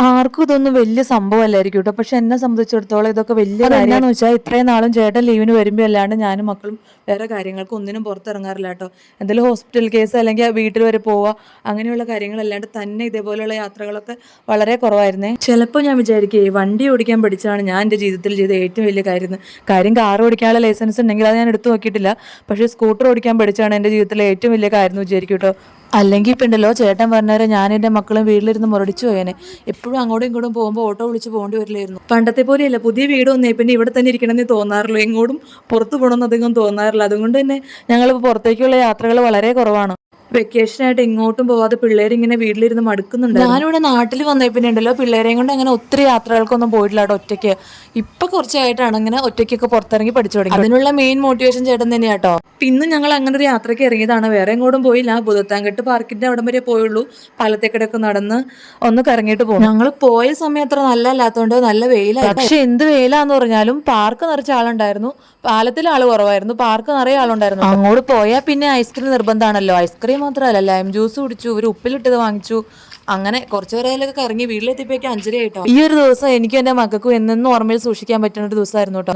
ആർക്കും ഇതൊന്നും വലിയ സംഭവമല്ലായിരിക്കും കേട്ടോ. പക്ഷെ എന്നെ സംബന്ധിച്ചിടത്തോളം ഇതൊക്കെ വലിയ കാര്യം. എന്താണെന്ന് വെച്ചാൽ ഇത്രയും നാളും ചേട്ടൻ ലീവിന് വരുമ്പോൾ അല്ലാണ്ട് ഞാനും മക്കളും വേറെ കാര്യങ്ങൾക്ക് ഒന്നിനും പുറത്തിറങ്ങാറില്ല കേട്ടോ. എന്തെങ്കിലും ഹോസ്പിറ്റൽ കേസ് അല്ലെങ്കിൽ വീട്ടിൽ വരെ പോവുക അങ്ങനെയുള്ള കാര്യങ്ങളല്ലാണ്ട് തന്നെ ഇതേപോലെയുള്ള യാത്രകളൊക്കെ വളരെ കുറവായിരുന്നേ. ചിലപ്പോൾ ഞാൻ വിചാരിക്കേ വണ്ടി ഓടിക്കാൻ പഠിച്ചാണ് ഞാൻ എൻ്റെ ജീവിതത്തിൽ ചെയ്ത ഏറ്റവും വലിയ കാര്യം കാർ ഓടിക്കാനുള്ള ലൈസൻസ് ഉണ്ടെങ്കിൽ അത് ഞാൻ എടുത്തു നോക്കിയിട്ടില്ല. പക്ഷേ സ്കൂട്ടർ ഓടിക്കാൻ പഠിച്ചാണ് എൻ്റെ ജീവിതത്തിലെ ഏറ്റവും വലിയ കാര്യം എന്ന് വിചാരിക്കും കേട്ടോ. അല്ലെങ്കിൽ ഇപ്പം ഉണ്ടല്ലോ ചേട്ടൻ പറഞ്ഞേരം ഞാൻ എൻ്റെ മക്കളും വീട്ടിലിരുന്ന് മുരടിച്ചു പോയേനെ. എപ്പോഴും അങ്ങോട്ടും ഇങ്ങോട്ടും പോകുമ്പോൾ ഓട്ടോ വിളിച്ച് പോകേണ്ടി വരില്ലായിരുന്നു. പണ്ടത്തെ പോലെയല്ല, പുതിയ വീട് വന്നേ പിന്നെ ഇവിടെ തന്നെ ഇരിക്കണമെന്നേ തോന്നാറുള്ളൂ. എങ്ങോട്ടും പുറത്ത് പോകണമെന്ന് അധികം തോന്നാറില്ല. അതുകൊണ്ട് തന്നെ ഞങ്ങളിപ്പോൾ പുറത്തേക്കുള്ള യാത്രകൾ വളരെ കുറവാണ്. വെക്കേഷനായിട്ട് എങ്ങോട്ടും പോവാതെ പിള്ളേരിങ്ങനെ വീട്ടിലിരുന്ന് മടുക്കുന്നുണ്ട്. ഞാനിവിടെ നാട്ടിൽ വന്നേ പിന്നെ ഉണ്ടല്ലോ പിള്ളേരെയും കൊണ്ട് അങ്ങനെ ഒത്തിരി യാത്രകൾക്കൊന്നും പോയിട്ടില്ല കേട്ടോ ഒറ്റയ്ക്ക്. ഇപ്പൊ കുറച്ചായിട്ടാണ് അങ്ങനെ ഒറ്റയ്ക്കൊക്കെ പുറത്തിറങ്ങി പഠിച്ചു തുടങ്ങി. അതിനുള്ള മെയിൻ മോട്ടിവേഷൻ ചേട്ടൻ തന്നെയാ കേട്ടോ. പിന്നെ ഞങ്ങൾ അങ്ങനെ ഒരു യാത്രയ്ക്ക് ഇറങ്ങിയതാണ്, വേറെ എങ്ങോട്ടും പോയില്ല. ഭൂതത്താൻകെട്ട് പാർക്കിന്റെ അവിടം വരെ പോയുള്ളൂ. പാലത്തേക്കടയൊക്കെ നടന്ന് ഒന്ന് കറങ്ങിയിട്ട് പോകും. ഞങ്ങൾ പോയ സമയം അത്ര നല്ല അല്ലാത്തതുകൊണ്ട് നല്ല വെയിലായി. പക്ഷെ എന്ത് വെയിലാന്ന് പറഞ്ഞാലും പാർക്ക് നിറച്ച ആളുണ്ടായിരുന്നു. പാലത്തിൽ ആള് കുറവായിരുന്നു, പാർക്ക് നിറയെ ആളുണ്ടായിരുന്നു. അങ്ങോട്ട് പോയാൽ പിന്നെ ഐസ്ക്രീം നിർബന്ധമാണല്ലോ. ഐസ്ക്രീം മാത്രമല്ല ലൈം ജ്യൂസ് കുടിച്ചു, ഒരു ഉപ്പിലിട്ടത് വാങ്ങിച്ചു. അങ്ങനെ കുറച്ചു പേരൊക്കെ കറങ്ങി വീട്ടിലെത്തിയപ്പോഴേക്കും 5:30 ആയിട്ടോ. ഈ ഒരു ദിവസം എനിക്കും എൻ്റെ മക്കൾക്കും എന്നും ഓർമ്മയിൽ സൂക്ഷിക്കാൻ പറ്റുന്ന ഒരു ദിവസമായിരുന്നു കേട്ടോ.